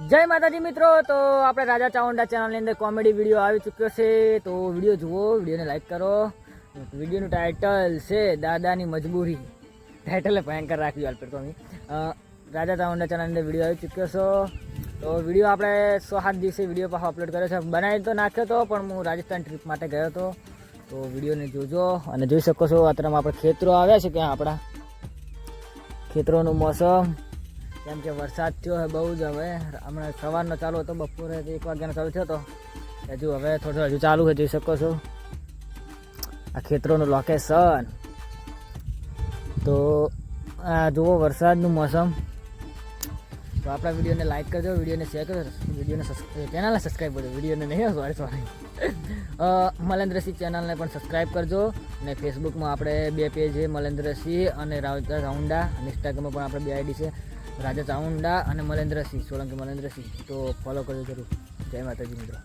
જય માતાજી મિત્રો, તો આપણે રાજા ચાઉંડા ચેનલની અંદર કોમેડી વિડીયો આવી ચૂક્યો છે. તો વિડીયો જુઓ, વિડીયોને લાઈક કરો. વિડીયોનું ટાઇટલ છે દાદાની મજબૂરી. ટાઇટલે ભયંકર રાખ્યું હાલ પર તો રાજા ચાઉંડા ચેનલની અંદર વિડીયો આવી ચૂક્યો છો. તો વિડીયો આપણે 6-7 દિવસે વિડીયો પાછો અપલોડ કર્યો છે. બનાવી તો નાખ્યો હતો, પણ હું રાજસ્થાન ટ્રીપ માટે ગયો હતો. તો વિડીયોને જોજો અને જોઈ શકો છો. અત્યારમાં આપણે ખેતરો આવ્યા છે, ક્યાં આપણા ખેતરોનું મોસમ, કેમ કે વરસાદ થયો છે બહુ જ. હવે હમણાં સવારનો ચાલુ હતો, બપોરે 1 વાગ્યાનો ચાલુ થયો હતો. હજુ હવે થોડો હજુ ચાલુ છે, જોઈ શકો છો આ ખેતરોનું લોકેશન. તો આ જુઓ વરસાદનું મોસમ. તો આપણા વિડીયોને લાઈક કરજો, વિડીયોને શેર કરજો, વિડીયોને ચેનલને સબસ્ક્રાઈબ કરજો. વિડીયોને નહીં, સોરી મલેન્દ્રસિંહ ચેનલને પણ સબસ્ક્રાઈબ કરજો. અને ફેસબુકમાં આપણે 2 પેજ છે, મલેન્દ્રસિંહ અને રાજા ચાઉંડા. અને ઇન્સ્ટાગ્રામમાં પણ આપણે 2 આઈડી છે, રાજા ચાઉંડા અને મલેન્દ્રસિંહ, સોલંકી મલેન્દ્રસિંહ. તો ફોલો કરજો જરૂર. જય માતાજી મિત્રો.